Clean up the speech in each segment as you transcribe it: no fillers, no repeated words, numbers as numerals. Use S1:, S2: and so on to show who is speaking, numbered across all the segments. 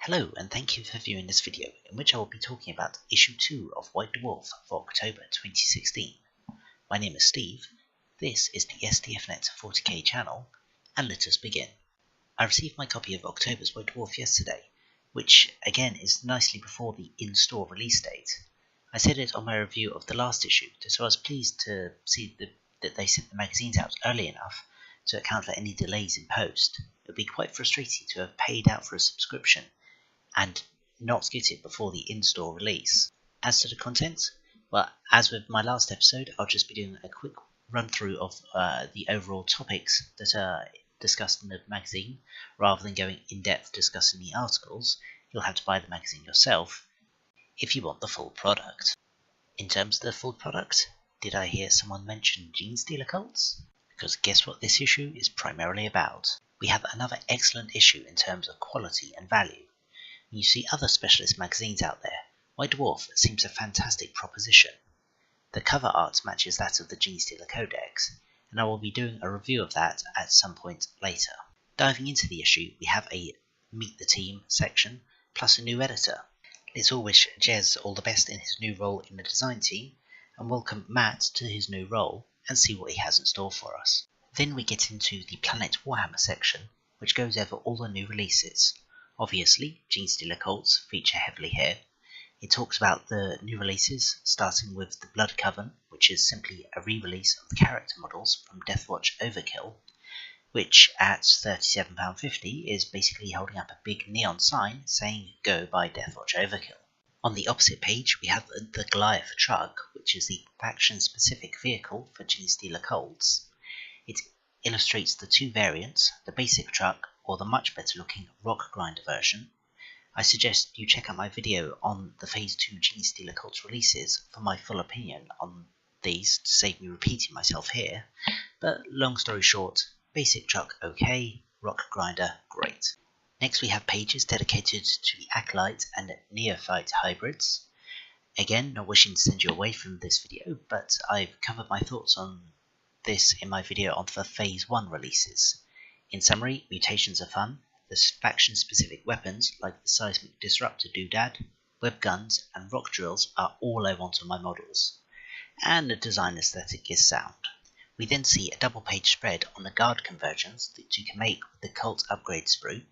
S1: Hello and thank you for viewing this video in which I will be talking about issue 2 of White Dwarf for October 2016. My name is Steve, this is the SDFnet 40k channel, and let us begin. I received my copy of October's White Dwarf yesterday, which again is nicely before the in-store release date. I said it on my review of the last issue, so I was pleased to see that they sent the magazines out early enough to account for any delays in post. It would be quite frustrating to have paid out for a subscription and not get it before the in-store release. As to the content, well, as with my last episode, I'll just be doing a quick run-through of the overall topics that are discussed in the magazine. Rather than going in-depth discussing the articles, you'll have to buy the magazine yourself if you want the full product. In terms of the full product, did I hear someone mention Gene Stealer cults? Because guess what this issue is primarily about? We have another excellent issue in terms of quality and value. You see other specialist magazines out there, White Dwarf seems a fantastic proposition. The cover art matches that of the Gene Stealer Codex, and I will be doing a review of that at some point later. Diving into the issue, we have a Meet the Team section, plus a new editor. Let's all wish Jez all the best in his new role in the design team, and welcome Matt to his new role, and see what he has in store for us. Then we get into the Planet Warhammer section, which goes over all the new releases. Obviously, Gene Stealer cults feature heavily here. It talks about the new releases, starting with the Blood Coven, which is simply a re-release of the character models from Deathwatch Overkill, which at £37.50 is basically holding up a big neon sign saying "Go buy Deathwatch Overkill." On the opposite page, we have the Goliath truck, which is the faction-specific vehicle for Gene Stealer cults. It illustrates the two variants, the basic truck or the much better looking rock grinder version. I suggest you check out my video on the Phase 2 Gene Stealer Cults releases for my full opinion on these to save me repeating myself here, but long story short, basic truck okay, rock grinder great. Next we have pages dedicated to the Acolyte and Neophyte hybrids. Again, not wishing to send you away from this video, but I've covered my thoughts on this in my video on the Phase 1 releases. In summary, mutations are fun, the faction-specific weapons like the Seismic Disruptor doodad, web guns and rock drills are all I want on my models, and the design aesthetic is sound. We then see a double-page spread on the guard conversions that you can make with the cult upgrade sprue.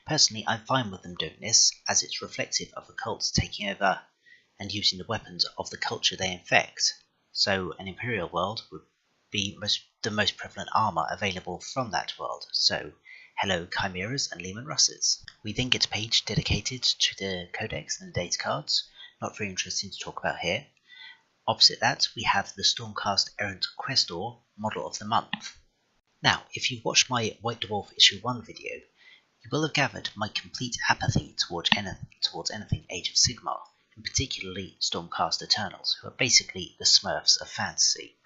S1: Personally, I'm fine with them doing this, as it's reflective of the cults taking over and using the weapons of the culture they infect, so an Imperial world would be the most prevalent armour available from that world, so hello Chimeras and Lehman Russes. We then get a page dedicated to the Codex and the data cards, not very interesting to talk about here. Opposite that we have the Stormcast Errant Questor Model of the Month. Now, if you've watched my White Dwarf issue 1 video, you will have gathered my complete apathy towards anything Age of Sigmar, and particularly Stormcast Eternals, who are basically the Smurfs of fantasy.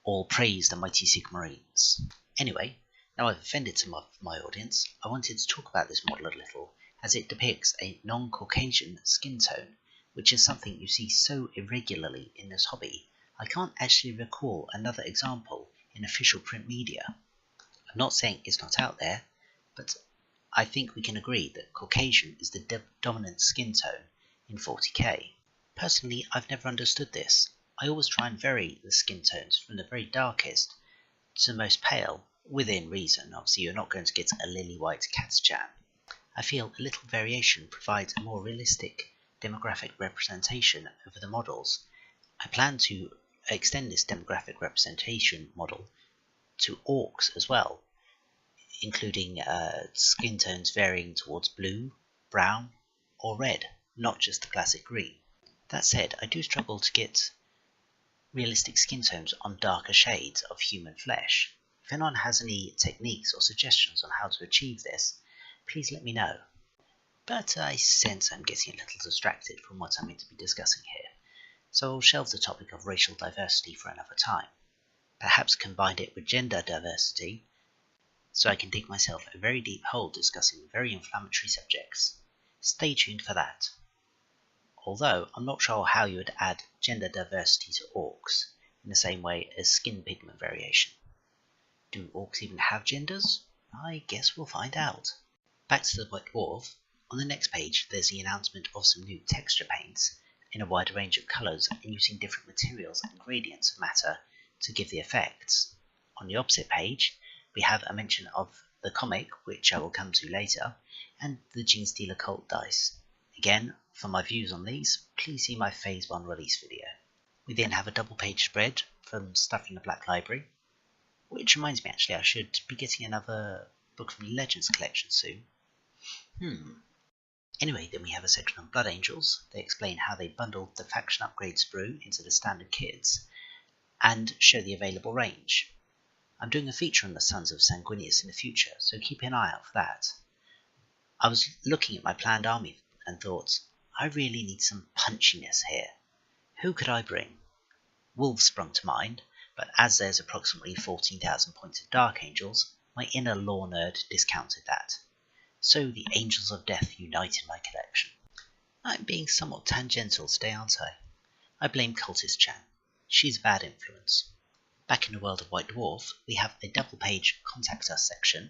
S1: All praise the mighty Sigmarines. Anyway, now I've offended some of my audience, I wanted to talk about this model a little, as it depicts a non-Caucasian skin tone, which is something you see so irregularly in this hobby. I can't actually recall another example in official print media. I'm not saying it's not out there, but I think we can agree that Caucasian is the dominant skin tone in 40k. Personally, I've never understood this. I always try and vary the skin tones from the very darkest to the most pale, within reason. Obviously you're not going to get a lily white Catachan. I feel a little variation provides a more realistic demographic representation over the models. I plan to extend this demographic representation model to orcs as well, including skin tones varying towards blue, brown or red, not just the classic green. That said, I do struggle to get realistic skin tones on darker shades of human flesh. If anyone has any techniques or suggestions on how to achieve this, please let me know. But I sense I'm getting a little distracted from what I'm meant to be discussing here, so I'll shelve the topic of racial diversity for another time. Perhaps combine it with gender diversity, so I can dig myself a very deep hole discussing very inflammatory subjects. Stay tuned for that. Although I'm not sure how you would add gender diversity to orcs in the same way as skin pigment variation. Do orcs even have genders? I guess we'll find out. Back to the White Dwarf. On the next page, there's the announcement of some new texture paints in a wider range of colours and using different materials and gradients of matter to give the effects. On the opposite page, we have a mention of the comic, which I will come to later, and the Genestealer Cult dice. Again, for my views on these, please see my Phase 1 release video. We then have a double page spread from Stuff in the Black Library, which reminds me actually I should be getting another book from the Legends collection soon. Anyway, then we have a section on Blood Angels. They explain how they bundled the faction upgrade sprue into the standard kits and show the available range. I'm doing a feature on the Sons of Sanguinius in the future, so keep an eye out for that. I was looking at my planned army and thought, I really need some punchiness here. Who could I bring? Wolves sprung to mind, but as there's approximately 14,000 points of Dark Angels, my inner lore nerd discounted that. So the Angels of Death unite in my collection. I'm being somewhat tangential today, aren't I? I blame Cultist Chan. She's a bad influence. Back in the world of White Dwarf, we have a double-page Contact Us section.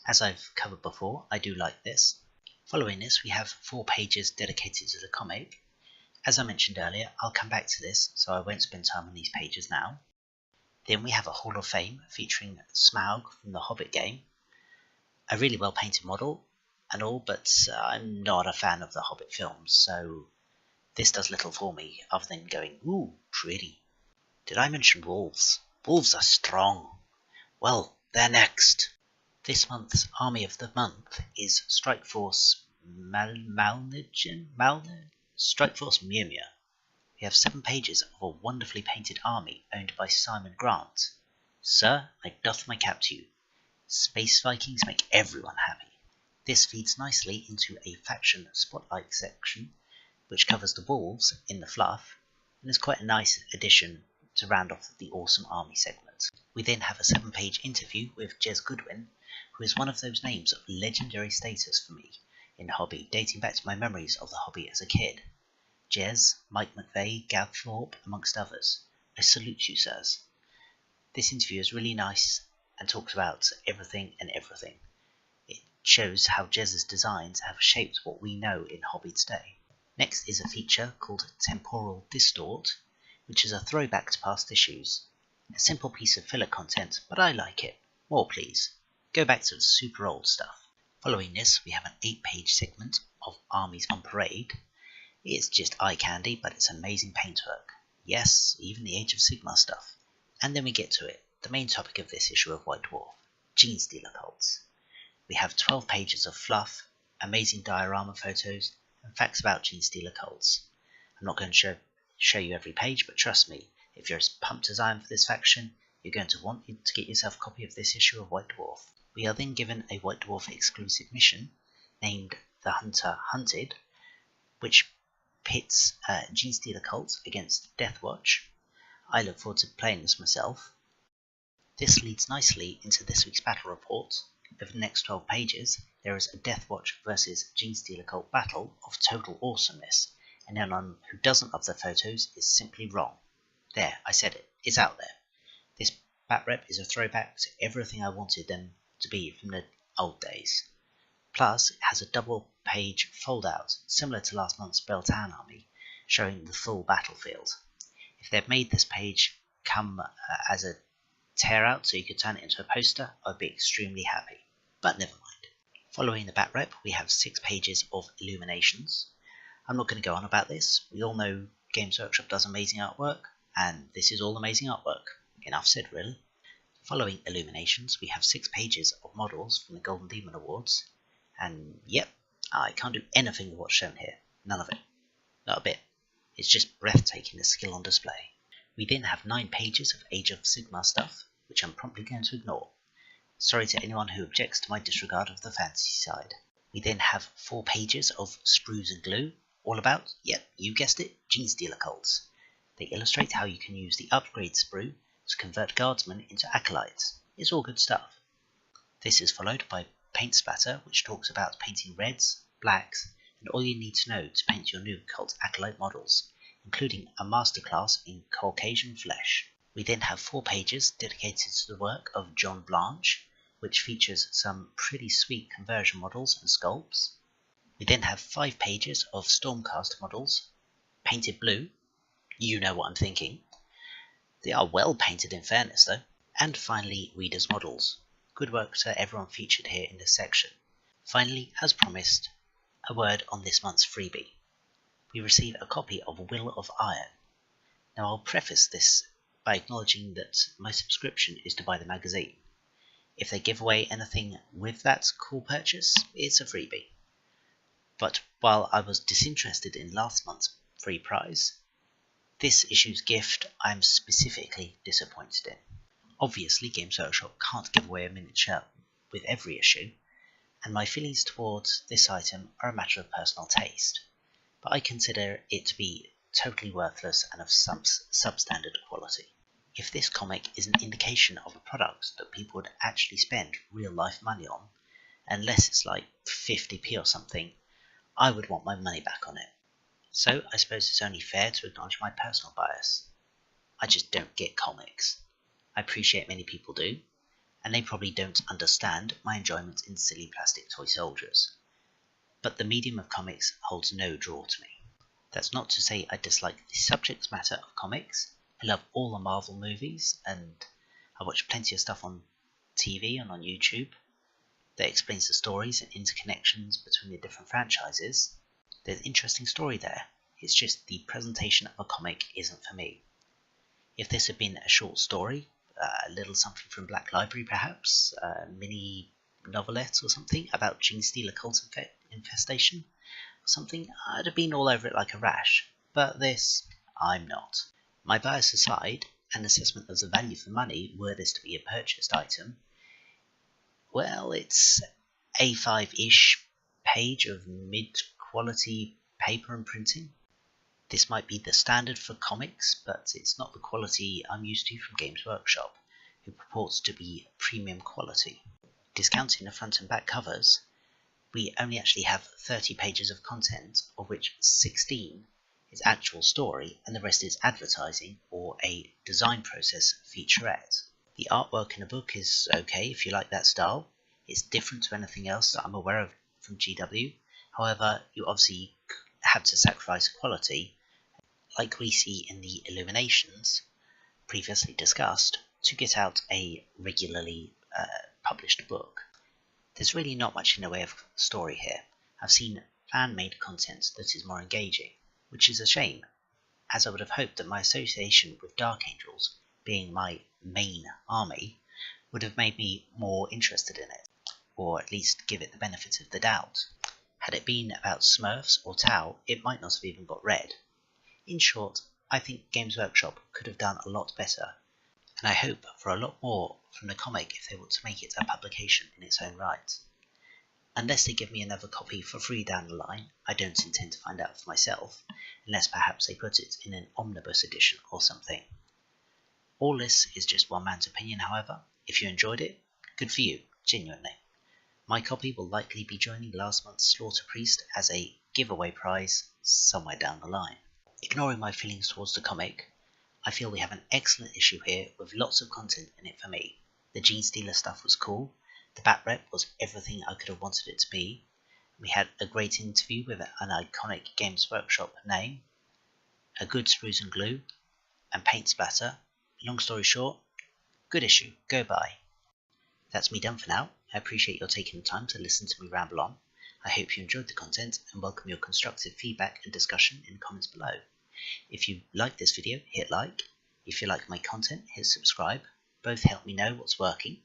S1: As I've covered before, I do like this. Following this, we have 4 pages dedicated to the comic. As I mentioned earlier, I'll come back to this, so I won't spend time on these pages now. Then we have a Hall of Fame featuring Smaug from the Hobbit game. A really well painted model and all, but I'm not a fan of the Hobbit films, so this does little for me other than going, ooh, pretty. Did I mention wolves? Wolves are strong. Well, they're next. This month's Army of the Month is Strike Force Strike Force Mjolnir. We have 7 pages of a wonderfully painted army owned by Simon Grant. Sir, I doff my cap to you. Space Vikings make everyone happy. This feeds nicely into a faction spotlight section, which covers the wolves in the fluff, and is quite a nice addition to round off the awesome army segment. We then have a 7-page interview with Jez Goodwin, who is one of those names of legendary status for me in the hobby, dating back to my memories of the hobby as a kid. Jez, Mike McVeigh, Gav Thorpe, amongst others. I salute you, sirs. This interview is really nice and talks about everything and everything. It shows how Jez's designs have shaped what we know in hobby today. Next is a feature called Temporal Distort, which is a throwback to past issues. A simple piece of filler content, but I like it. More please. Go back to the super old stuff. Following this, we have an 8-page segment of Armies on Parade. It's just eye candy, but it's amazing paintwork. Yes, even the Age of Sigmar stuff. And then we get to it, the main topic of this issue of White Dwarf, Genestealer cults. We have 12 pages of fluff, amazing diorama photos, and facts about Genestealer cults. I'm not going to show you every page, but trust me, if you're as pumped as I am for this faction, you're going to want to get yourself a copy of this issue of White Dwarf. We are then given a White Dwarf exclusive mission named The Hunter Hunted, which pits Genestealer cults against Deathwatch. I look forward to playing this myself. This leads nicely into this week's battle report. Over the next 12 pages, there is a Deathwatch versus Genestealer cult battle of total awesomeness, and anyone who doesn't love the photos is simply wrong. There, I said it. It's out there. This bat rep is a throwback to everything I wanted them to be from the old days. Plus, it has a double-page fold-out, similar to last month's Beltan army, showing the full battlefield. If they'd made this page come as a tear-out so you could turn it into a poster, I'd be extremely happy. But never mind. Following the bat rep, we have 6 pages of illuminations. I'm not going to go on about this. We all know Games Workshop does amazing artwork, and this is all amazing artwork. Enough said, really. Following illuminations, we have 6 pages of models from the Golden Demon Awards, and yep, I can't do anything with what's shown here. None of it. Not a bit. It's just breathtaking, the skill on display. We then have 9 pages of Age of Sigmar stuff, which I'm promptly going to ignore. Sorry to anyone who objects to my disregard of the fantasy side. We then have 4 pages of sprues and glue, all about, yep, you guessed it, Genestealer cults. They illustrate how you can use the upgrade sprue to convert guardsmen into acolytes. It's all good stuff. This is followed by Paint Splatter, which talks about painting reds, blacks, and all you need to know to paint your new cult acolyte models, including a masterclass in Caucasian flesh. We then have 4 pages dedicated to the work of John Blanche, which features some pretty sweet conversion models and sculpts. We then have 5 pages of Stormcast models, painted blue. You know what I'm thinking. They are well painted in fairness though. And finally, readers' models. Good work to everyone featured here in this section. Finally, as promised, a word on this month's freebie. We receive a copy of Will of Iron. Now I'll preface this by acknowledging that my subscription is to buy the magazine. If they give away anything with that cool purchase, it's a freebie. But while I was disinterested in last month's free prize, this issue's gift I'm specifically disappointed in. Obviously, Games Workshop can't give away a miniature with every issue, and my feelings towards this item are a matter of personal taste, but I consider it to be totally worthless and of substandard quality. If this comic is an indication of a product that people would actually spend real life money on, unless it's like 50p or something, I would want my money back on it. So I suppose it's only fair to acknowledge my personal bias. I just don't get comics. I appreciate many people do, and they probably don't understand my enjoyment in silly plastic toy soldiers. But the medium of comics holds no draw to me. That's not to say I dislike the subject matter of comics. I love all the Marvel movies, and I watch plenty of stuff on TV and on YouTube that explains the stories and interconnections between the different franchises. There's an interesting story there. It's just the presentation of a comic isn't for me. If this had been a short story, a little something from Black Library perhaps, a mini novelette or something about Gene Stealer cult infestation or something, I'd have been all over it like a rash. But this, I'm not. My bias aside, an assessment of the value for money were this to be a purchased item, well, it's A5-ish page of mid-quality paper and printing. This might be the standard for comics, but it's not the quality I'm used to from Games Workshop, who purports to be premium quality. Discounting the front and back covers, we only actually have 30 pages of content, of which 16 is actual story and the rest is advertising or a design process featurette. The artwork in the book is okay if you like that style. It's different to anything else that I'm aware of from GW. However, you obviously have to sacrifice quality, like we see in the Illuminations, previously discussed, to get out a regularly published book. There's really not much in the way of story here. I've seen fan-made content that is more engaging, which is a shame, as I would have hoped that my association with Dark Angels, being my main army, would have made me more interested in it, or at least give it the benefit of the doubt. Had it been about Smurfs or Tau, it might not have even got read. In short, I think Games Workshop could have done a lot better, and I hope for a lot more from the comic if they were to make it a publication in its own right. Unless they give me another copy for free down the line, I don't intend to find out for myself, unless perhaps they put it in an omnibus edition or something. All this is just one man's opinion, however. If you enjoyed it, good for you, genuinely. My copy will likely be joining last month's Slaughter Priest as a giveaway prize somewhere down the line. Ignoring my feelings towards the comic, I feel we have an excellent issue here with lots of content in it for me. The Gene Stealer stuff was cool, the Bat Rep was everything I could have wanted it to be, we had a great interview with an iconic Games Workshop name, a good sprues and glue, and paint splatter. Long story short, good issue, go buy. That's me done for now. I appreciate your taking the time to listen to me ramble on. I hope you enjoyed the content and welcome your constructive feedback and discussion in the comments below. If you like this video, hit like. If you like my content, hit subscribe. Both help me know what's working.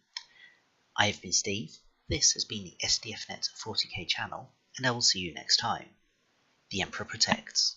S1: I have been Steve. This has been the SDFnet 40k channel, and I will see you next time. The Emperor protects.